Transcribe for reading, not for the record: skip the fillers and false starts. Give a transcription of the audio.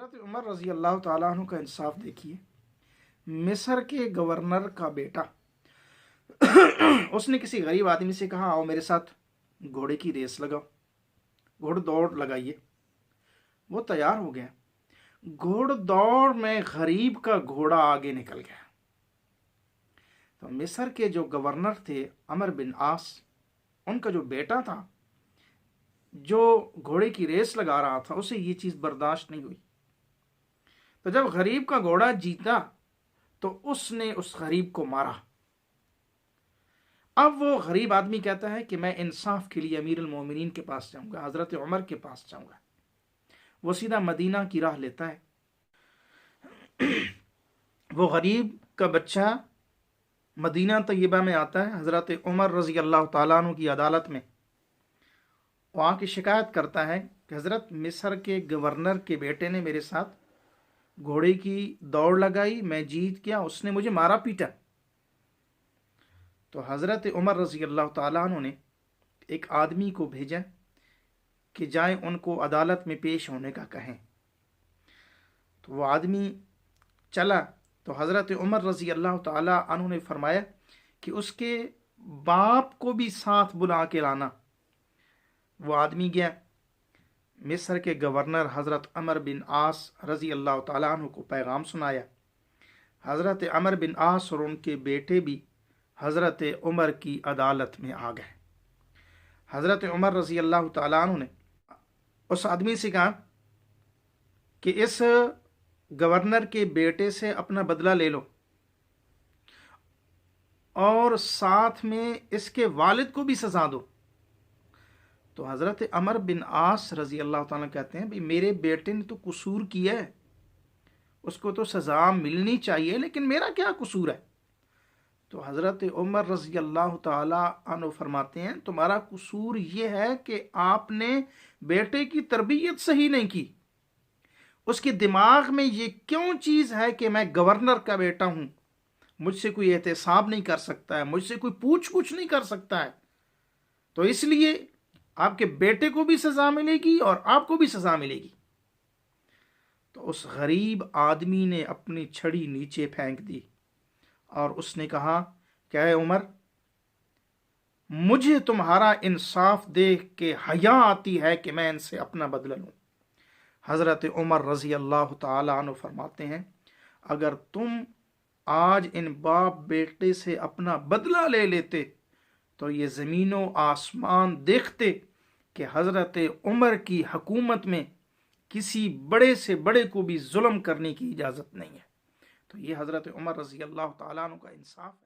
हज़रत उमर रज़ी अल्लाह ताला अन्हु का इंसाफ देखिए। मिस्र के गवर्नर का बेटा उसने किसी गरीब आदमी से कहा, आओ मेरे साथ घोड़े की रेस लगाओ, घोड़ दौड़ लगाइए। वो तैयार हो गया। घोड़ दौड़ में गरीब का घोड़ा आगे निकल गया। तो मिस्र के जो गवर्नर थे अमर बिन आस, उनका जो बेटा था जो घोड़े की रेस लगा रहा था, उसे ये चीज़ बर्दाश्त नहीं हुई। तो जब गरीब का घोड़ा जीता तो उसने उस गरीब को मारा। अब वो गरीब आदमी कहता है कि मैं इंसाफ के लिए अमीरुल मोमिनीन के पास जाऊंगा, हज़रत उमर के पास जाऊंगा। वो सीधा मदीना की राह लेता है। वो गरीब का बच्चा मदीना तय्यबा में आता है, हज़रत उमर रज़ी अल्लाह ताला अन्हु की अदालत में। वहाँ की शिकायत करता है कि हज़रत मिस्र के गवर्नर के बेटे ने मेरे साथ घोड़े की दौड़ लगाई, मैं जीत गया, उसने मुझे मारा पीटा। तो हज़रत उमर रज़ी अल्लाह ताला अन्हु ने एक आदमी को भेजा कि जाएं उनको अदालत में पेश होने का कहें। तो वो आदमी चला तो हज़रत उमर रज़ी अल्लाह ताला अन्हु ने फरमाया कि उसके बाप को भी साथ बुला के लाना। वो आदमी गया, मिस्र के गवर्नर हज़रत अमर बिन आस रज़ी अल्लाह ताला अन्हु को पैगाम सुनाया। हज़रत अमर बिन आस और उनके बेटे भी हज़रत उमर की अदालत में आ गए। हज़रत उमर रज़ी अल्लाह ताला अन्हु ने उस आदमी से कहा कि इस गवर्नर के बेटे से अपना बदला ले लो और साथ में इसके वालिद को भी सजा दो। तो हज़रत अमर बिन आस रज़ी अल्लाह ताला कहते हैं, भाई मेरे बेटे ने तो कसूर किया है, उसको तो सज़ा मिलनी चाहिए, लेकिन मेरा क्या कसूर है। तो हज़रत उमर रज़ी अल्लाह ताला अन्हु फरमाते हैं, तुम्हारा कसूर ये है कि आपने बेटे की तरबियत सही नहीं की। उसके दिमाग में ये क्यों चीज़ है कि मैं गवर्नर का बेटा हूँ, मुझसे कोई एहतसाब नहीं कर सकता है, मुझसे कोई पूछ कुछ नहीं कर सकता है, तो इसलिए आपके बेटे को भी सज़ा मिलेगी और आपको भी सज़ा मिलेगी। तो उस गरीब आदमी ने अपनी छड़ी नीचे फेंक दी और उसने कहा, क्या है उमर, मुझे तुम्हारा इंसाफ देख के हया आती है कि मैं इनसे अपना बदला लूं। हज़रत उमर रज़ी अल्लाह ताला अन्हु फरमाते हैं, अगर तुम आज इन बाप बेटे से अपना बदला ले लेते तो ये ज़मीनों आसमान देखते कि हज़रत उमर की हुकूमत में किसी बड़े से बड़े को भी जुल्म करने की इजाज़त नहीं है। तो ये हज़रत उमर रज़ी अल्लाह ताला अन्हु का इंसाफ है।